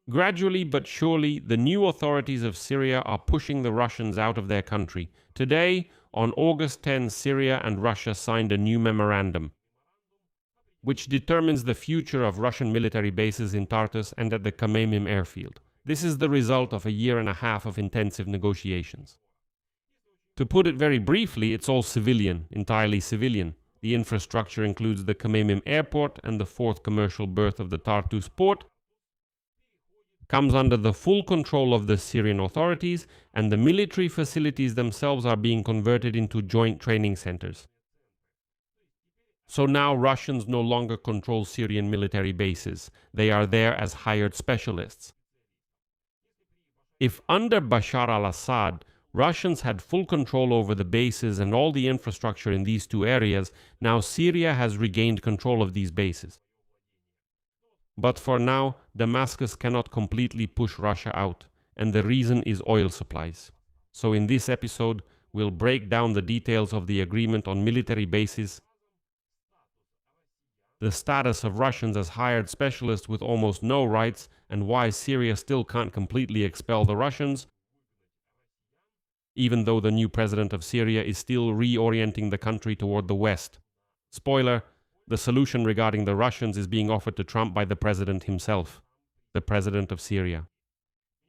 Gradually but surely, the new authorities of Syria are pushing the Russians out of their country. Today, on August 10, Syria and Russia signed a new memorandum, which determines the future of Russian military bases in Tartus and at the Khmeimim airfield. This is the result of a year and a half of intensive negotiations. To put it very briefly, it's all civilian, entirely civilian. The infrastructure includes the Khmeimim airport and the fourth commercial berth of the Tartus port, comes under the full control of the Syrian authorities, and the military facilities themselves are being converted into joint training centers. So now Russians no longer control Syrian military bases. They are there as hired specialists. If under Bashar al-Assad, Russians had full control over the bases and all the infrastructure in these two areas, now Syria has regained control of these bases. But for now, Damascus cannot completely push Russia out, and the reason is oil supplies. So in this episode, we'll break down the details of the agreement on military bases, the status of Russians as hired specialists with almost no rights, and why Syria still can't completely expel the Russians, even though the new president of Syria is still reorienting the country toward the west. Spoiler, the solution regarding the Russians is being offered to Trump by the president himself, the president of Syria.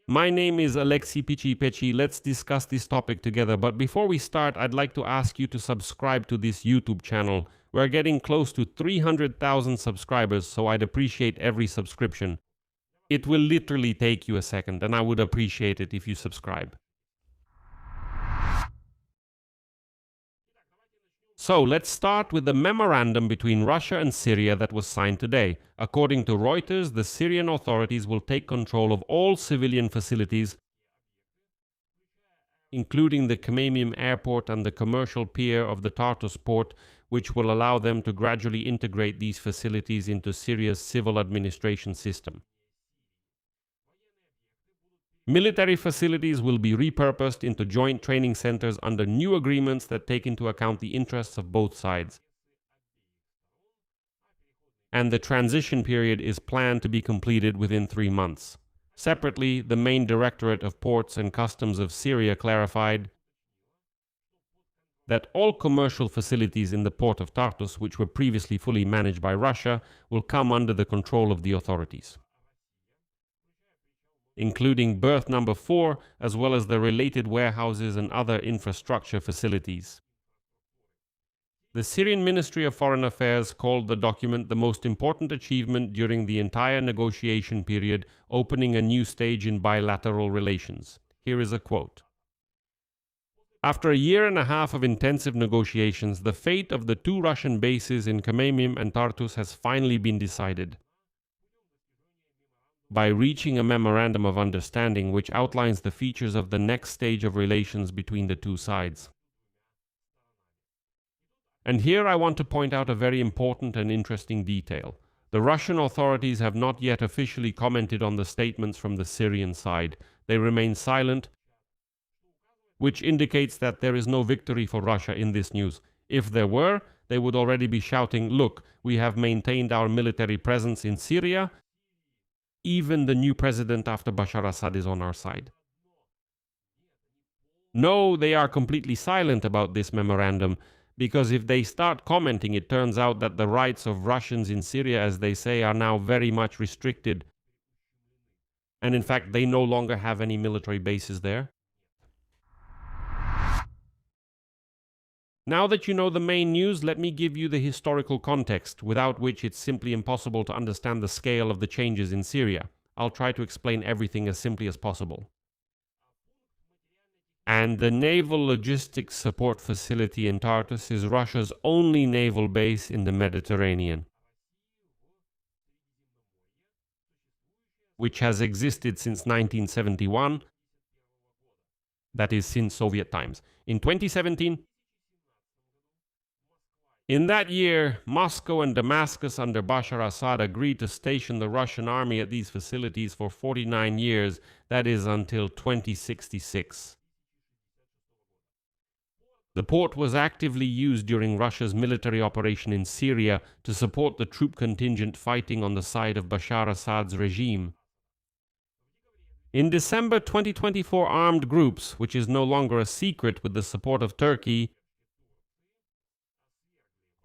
My name is Alexei Pechi. Let's discuss this topic together. But before we start, I'd like to ask you to subscribe to this YouTube channel. We're getting close to 300,000 subscribers, so I'd appreciate every subscription. It will literally take you a second, and I would appreciate it if you subscribe. So let's start with the memorandum between Russia and Syria that was signed today. According to Reuters, the Syrian authorities will take control of all civilian facilities, including the Khmeimim airport and the commercial pier of the Tartus port, which will allow them to gradually integrate these facilities into Syria's civil administration system. Military facilities will be repurposed into joint training centers under new agreements that take into account the interests of both sides. And the transition period is planned to be completed within 3 months. Separately, the main Directorate of Ports and Customs of Syria clarified that all commercial facilities in the port of Tartus, which were previously fully managed by Russia, will come under the control of the authorities, including berth number 4, as well as the related warehouses and other infrastructure facilities. The Syrian Ministry of Foreign Affairs called the document the most important achievement during the entire negotiation period, opening a new stage in bilateral relations. Here is a quote. After a year and a half of intensive negotiations, the fate of the 2 Russian bases in Khmeimim and Tartus has finally been decided, by reaching a memorandum of understanding which outlines the features of the next stage of relations between the two sides. And here I want to point out a very important and interesting detail. The Russian authorities have not yet officially commented on the statements from the Syrian side. They remain silent, which indicates that there is no victory for Russia in this news. If there were, they would already be shouting, "Look, we have maintained our military presence in Syria. Even the new president after Bashar Assad is on our side." No, they are completely silent about this memorandum, because if they start commenting, it turns out that the rights of Russians in Syria, as they say, are now very much restricted. And in fact, they no longer have any military bases there. Now that you know the main news, let me give you the historical context, without which it's simply impossible to understand the scale of the changes in Syria. I'll try to explain everything as simply as possible. And the Naval Logistics Support Facility in Tartus is Russia's only naval base in the Mediterranean, which has existed since 1971, that is, since Soviet times. In 2017, in that year, Moscow and Damascus under Bashar Assad agreed to station the Russian army at these facilities for 49 years, that is until 2066. The port was actively used during Russia's military operation in Syria to support the troop contingent fighting on the side of Bashar Assad's regime. In December 2024, armed groups, which is no longer a secret with the support of Turkey,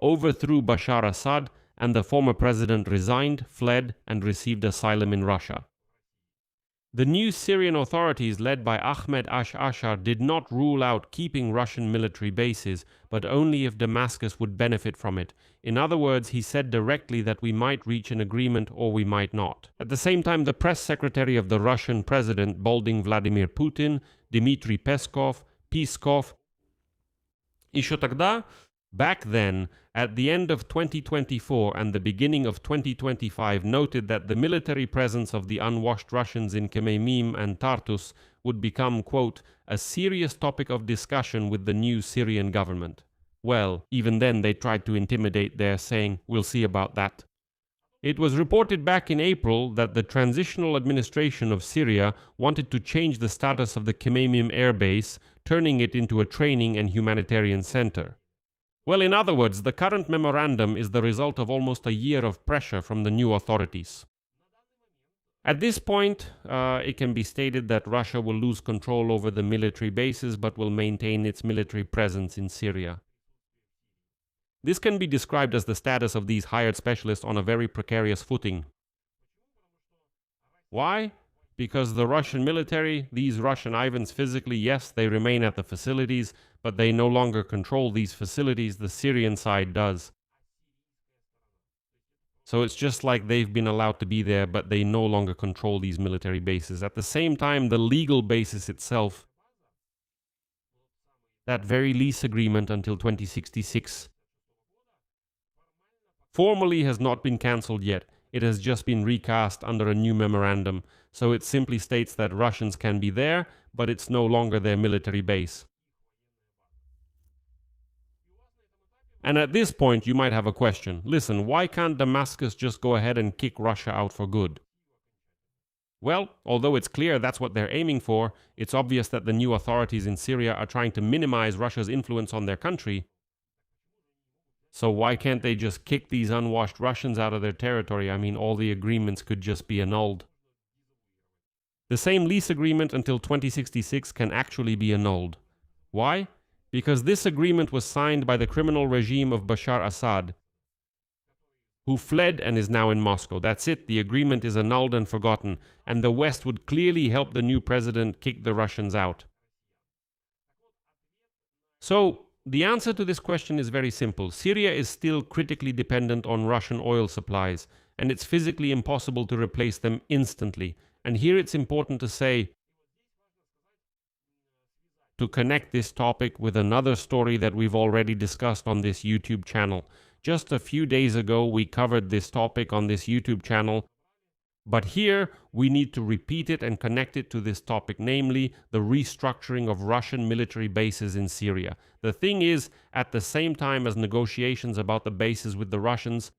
overthrew Bashar Assad, and the former president resigned, fled, and received asylum in Russia. The new Syrian authorities, led by Ahmed Ashar, did not rule out keeping Russian military bases, but only if Damascus would benefit from it. In other words, he said directly that we might reach an agreement or we might not. At the same time, the press secretary of the Russian president, Bolding Vladimir Putin, Dmitry Peskov, еще тогда, back then, at the end of 2024 and the beginning of 2025, noted that the military presence of the unwashed Russians in Khmeimim and Tartus would become, quote, a serious topic of discussion with the new Syrian government. Well, even then they tried to intimidate there, saying, we'll see about that. It was reported back in April that the transitional administration of Syria wanted to change the status of the Khmeimim air base, turning it into a training and humanitarian center. Well, in other words, the current memorandum is the result of almost a year of pressure from the new authorities. At this point, it can be stated that Russia will lose control over the military bases but will maintain its military presence in Syria. This can be described as the status of these hired specialists on a very precarious footing. Why? Because the Russian military, these Russian Ivans physically, yes, they remain at the facilities, but they no longer control these facilities, the Syrian side does. So it's just like they've been allowed to be there, but they no longer control these military bases. At the same time, the legal basis itself, that very lease agreement until 2066, formally has not been cancelled yet. It has just been recast under a new memorandum, so it simply states that Russians can be there, but it's no longer their military base. And at this point, you might have a question. Listen, why can't Damascus just go ahead and kick Russia out for good? Well, although it's clear that's what they're aiming for, it's obvious that the new authorities in Syria are trying to minimize Russia's influence on their country. So why can't they just kick these unwashed Russians out of their territory? I mean, all the agreements could just be annulled. The same lease agreement until 2066 can actually be annulled. Why? Because this agreement was signed by the criminal regime of Bashar Assad, who fled and is now in Moscow. That's it, the agreement is annulled and forgotten, and the West would clearly help the new president kick the Russians out. So, the answer to this question is very simple. Syria is still critically dependent on Russian oil supplies, and it's physically impossible to replace them instantly. And here it's important to say, to connect this topic with another story that we've already discussed on this YouTube channel. Just a few days ago, we covered this topic on this YouTube channel, but here we need to repeat it and connect it to this topic, namely the restructuring of Russian military bases in Syria. The thing is, at the same time as negotiations about the bases with the Russians,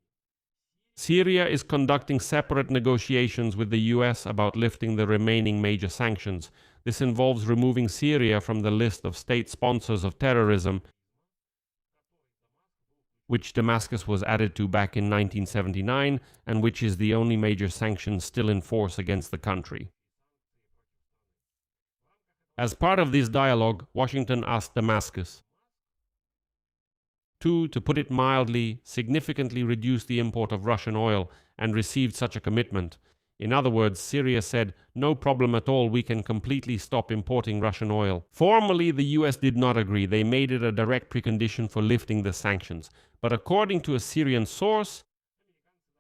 Syria is conducting separate negotiations with the US about lifting the remaining major sanctions. This involves removing Syria from the list of state sponsors of terrorism, which Damascus was added to back in 1979, and which is the only major sanction still in force against the country. As part of this dialogue, Washington asked Damascus to put it mildly, significantly reduce the import of Russian oil, and received such a commitment. In other words, Syria said, no problem at all, we can completely stop importing Russian oil. Formally, the US did not agree. They made it a direct precondition for lifting the sanctions. But according to a Syrian source,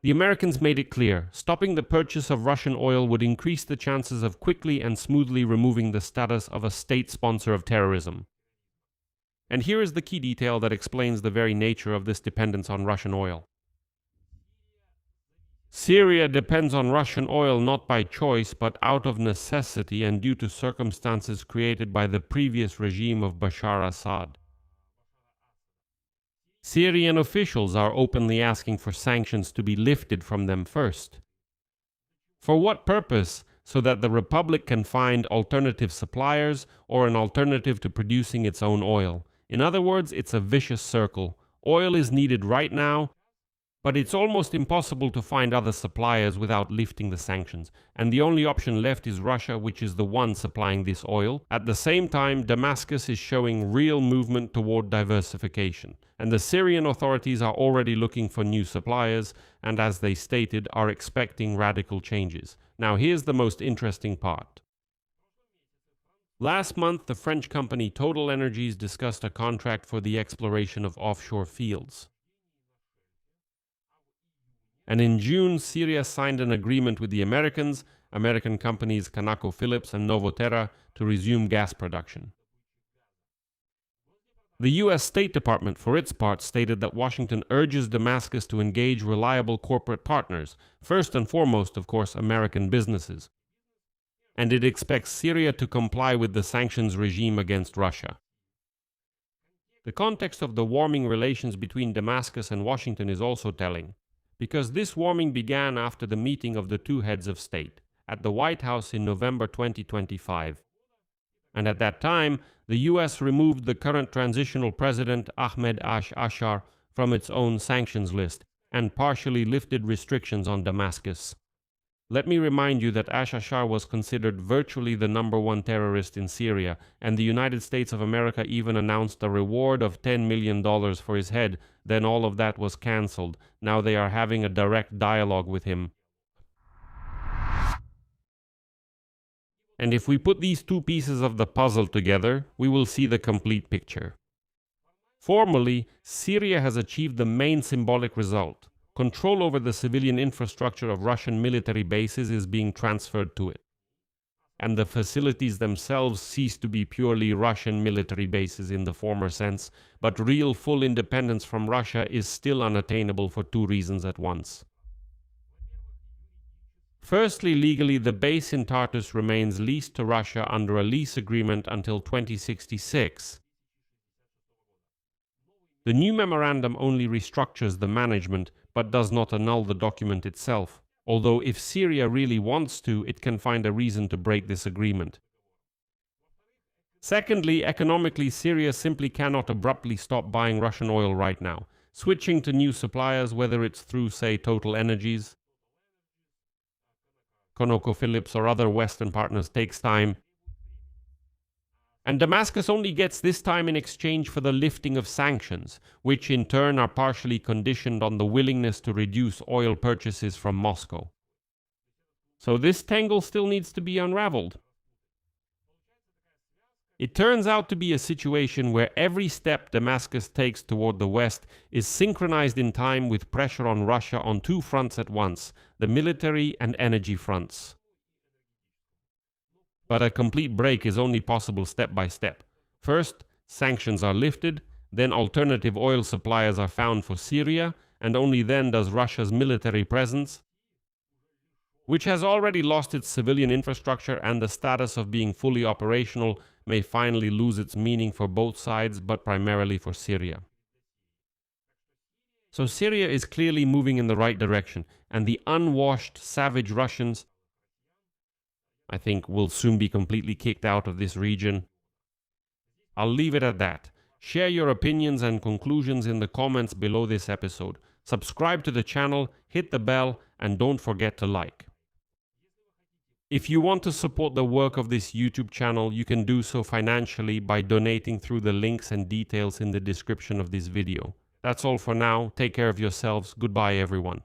the Americans made it clear, stopping the purchase of Russian oil would increase the chances of quickly and smoothly removing the status of a state sponsor of terrorism. And here is the key detail that explains the very nature of this dependence on Russian oil. Syria depends on Russian oil not by choice but out of necessity and due to circumstances created by the previous regime of Bashar Assad. Syrian officials are openly asking for sanctions to be lifted from them first. For what purpose? So that the Republic can find alternative suppliers or an alternative to producing its own oil. In other words, it's a vicious circle. Oil is needed right now, But it's almost impossible to find other suppliers without lifting the sanctions, and the only option left is Russia, which is the one supplying this oil. At the same time, Damascus is showing real movement toward diversification, and the Syrian authorities are already looking for new suppliers, and as they stated, are expecting radical changes. Now here's the most interesting part. Last month, the French company Total Energies discussed a contract for the exploration of offshore fields. And in June, Syria signed an agreement with the American companies ConocoPhillips and Novoterra, to resume gas production. The U.S. State Department, for its part, stated that Washington urges Damascus to engage reliable corporate partners, first and foremost, of course, American businesses. And it expects Syria to comply with the sanctions regime against Russia. The context of the warming relations between Damascus and Washington is also telling, because this warming began after the meeting of the two heads of state at the White House in November 2025. And at that time, the U.S. removed the current transitional president Ahmed al-Ashar from its own sanctions list and partially lifted restrictions on Damascus. Let me remind you that al-Ashar was considered virtually the #1 terrorist in Syria, and the United States of America even announced a reward of $10 million for his head. Then all of that was cancelled. Now they are having a direct dialogue with him. And if we put these two pieces of the puzzle together, we will see the complete picture. Formally, Syria has achieved the main symbolic result. Control over the civilian infrastructure of Russian military bases is being transferred to it. And the facilities themselves cease to be purely Russian military bases in the former sense, but real full independence from Russia is still unattainable for two reasons at once. Firstly, legally, the base in Tartus remains leased to Russia under a lease agreement until 2066. The new memorandum only restructures the management, but does not annul the document itself, although if Syria really wants to, it can find a reason to break this agreement. Secondly, economically, Syria simply cannot abruptly stop buying Russian oil right now. Switching to new suppliers, whether it's through, say, Total Energies, ConocoPhillips, or other Western partners, takes time. And Damascus only gets this time in exchange for the lifting of sanctions, which in turn are partially conditioned on the willingness to reduce oil purchases from Moscow. So this tangle still needs to be unraveled. It turns out to be a situation where every step Damascus takes toward the West is synchronized in time with pressure on Russia on two fronts at once, the military and energy fronts. But a complete break is only possible step by step. First, sanctions are lifted, then alternative oil suppliers are found for Syria, and only then does Russia's military presence, which has already lost its civilian infrastructure and the status of being fully operational, may finally lose its meaning for both sides, but primarily for Syria. So Syria is clearly moving in the right direction, and the unwashed, savage Russians, I think, will soon be completely kicked out of this region. I'll leave it at that. Share your opinions and conclusions in the comments below this episode. Subscribe to the channel, hit the bell, and don't forget to like. If you want to support the work of this YouTube channel, you can do so financially by donating through the links and details in the description of this video. That's all for now. Take care of yourselves. Goodbye, everyone.